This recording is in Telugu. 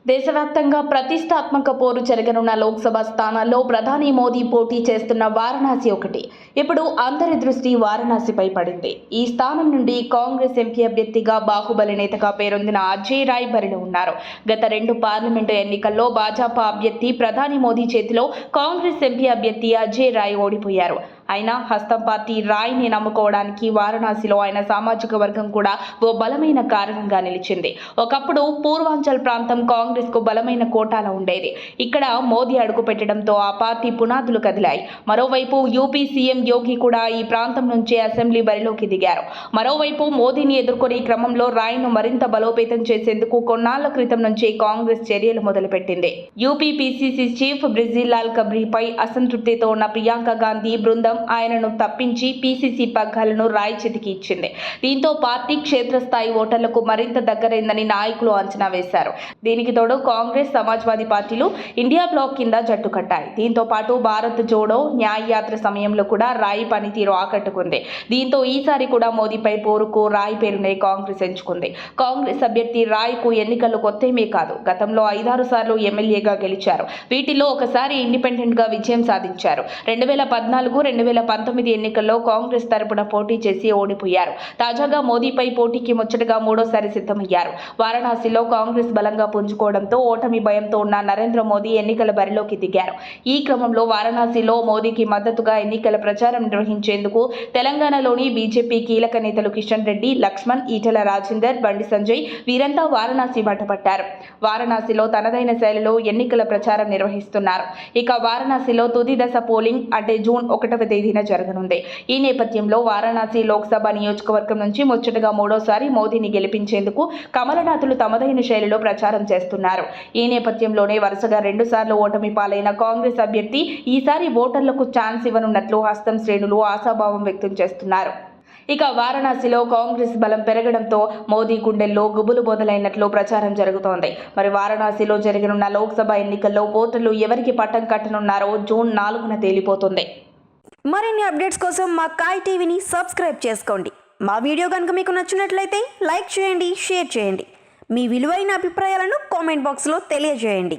దేశవ్యాప్తంగా ప్రతిష్టాత్మక పోరు జరగనున్న లోక్సభ స్థానాల్లో ప్రధాని మోదీ పోటీ చేస్తున్న వారణాసి ఒకటి. ఇప్పుడు అందరి దృష్టి వారణాసిపై పడింది. ఈ స్థానం నుండి కాంగ్రెస్ ఎంపీ అభ్యర్థిగా బాహుబలి నేతగా పేరొందిన అజయ్ రాయ్ బరిలో ఉన్నారు. గత 2 పార్లమెంటు ఎన్నికల్లో భాజపా అభ్యర్థి ప్రధాని మోదీ చేతిలో కాంగ్రెస్ ఎంపీ అభ్యర్థి అజయ్ రాయ్ ఓడిపోయారు. అయినా హస్తం పార్టీ రాయ్ని నమ్ముకోవడానికి వారణాసిలో ఆయన సామాజిక వర్గం కూడా ఓ బలమైన కారణంగా నిలిచింది. ఒకప్పుడు పూర్వాంచల్ ప్రాంతం కాంగ్రెస్ కు బలమైన కోటాల ఉండేది. ఇక్కడ మోదీ అడుగు పెట్టడంతో ఆ పార్టీ పునాదులు కదిలాయి. మరోవైపు యూపీ సీఎం యోగి కూడా ఈ ప్రాంతం నుంచే అసెంబ్లీ బరిలోకి దిగారు. మరోవైపు మోదీని ఎదుర్కొనే క్రమంలో రాయ్ను మరింత బలోపేతం చేసేందుకు కొన్నాళ్ల క్రితం నుంచే కాంగ్రెస్ చర్యలు మొదలుపెట్టింది. యూపీ పీసీసీ చీఫ్ బ్రిజిలాల్ కబ్రీపై అసంతృప్తితో ఉన్న ప్రియాంక గాంధీ బృందం ఆయనను తప్పించి పీసీసీ పగ్గాలను రాయ్ చేతికి ఇచ్చింది. దీంతో పార్టీ క్షేత్రస్థాయి ఓటర్లకు మరింత దగ్గరైందని నాయకులు అంచనా వేశారు. దీనికి తోడు కాంగ్రెస్, సమాజ్వాదీ పార్టీలు ఇండియా బ్లాక్ కింద జట్టు కట్టాయి. దీంతో పాటు భారత్ జోడో న్యాయ యాత్ర సమయంలో కూడా రాయ్ పనితీరు ఆకట్టుకుంది. దీంతో ఈసారి కూడా మోదీపై పోరుకు రాయ్ పేరునే కాంగ్రెస్ ఎంచుకుంది. కాంగ్రెస్ అభ్యర్థి రాయ్కు ఎన్నికలు కొత్తేమీ కాదు. గతంలో 5-6 సార్లు ఎమ్మెల్యేగా గెలిచారు. వీటిలో ఒకసారి ఇండిపెండెంట్ గా విజయం సాధించారు. 2014, 2019 ఎన్నికల్లో కాంగ్రెస్ తరపున పోటీ చేసి ఓడిపోయారు. తాజాగా మోదీపై పోటీకి ముచ్చటగా 3వసారి సిద్ధమయ్యారు. వారణాసిలో కాంగ్రెస్ బలంగా పుంజుకోవడంతో ఓటమి భయంతో ఉన్న నరేంద్ర మోదీ ఎన్నికల బరిలోకి దిగారు. ఈ క్రమంలో వారణాసిలో మోదీకి మద్దతుగా ఎన్నికల ప్రచారం నిర్వహించేందుకు తెలంగాణలోని బీజేపీ కీలక నేతలు కిషన్ రెడ్డి, లక్ష్మణ్, ఈటెల రాజేందర్, బండి సంజయ్ వీరంతా వారణాసి బాటపట్టారు. వారణాసిలో తనదైన శైలిలో ఎన్నికల ప్రచారం నిర్వహిస్తున్నారు. ఇక వారణాసిలో తుది దశ పోలింగ్ అంటే జూన్ 1వ తేదీన జరగనుంది. ఈ నేపథ్యంలో వారణాసి లోక్సభ నియోజకవర్గం నుంచి ముచ్చటగా 3వసారి మోదీని గెలిపించేందుకు కమలనాథులు తమదైన శైలిలో ప్రచారం చేస్తున్నారు. ఈ నేపథ్యంలోనే వరుసగా 2 సార్లు ఓటమి పాలైన కాంగ్రెస్ అభ్యర్థి ఈసారి ఓటర్లకు ఛాన్స్ ఇవ్వనున్నట్లు హస్తం శ్రేణులు ఆశాభావం వ్యక్తం చేస్తున్నారు. ఇక వారణాసిలో కాంగ్రెస్ బలం పెరగడంతో మోదీ గుండెల్లో గుబులు బొదలైనట్లు ప్రచారం జరుగుతోంది. మరి వారణాసిలో జరగనున్న లోక్సభ ఎన్నికల్లో ఓటర్లు ఎవరికి పట్టం కట్టనున్నారో జూన్ 4న తేలిపోతుంది. మరిన్ని అప్డేట్స్ కోసం మా కాయ్ టీవీని సబ్స్క్రైబ్ చేసుకోండి. మా వీడియో కనుక మీకు నచ్చినట్లయితే లైక్ చేయండి, షేర్ చేయండి. మీ విలువైన అభిప్రాయాలను కామెంట్ బాక్స్లో తెలియజేయండి.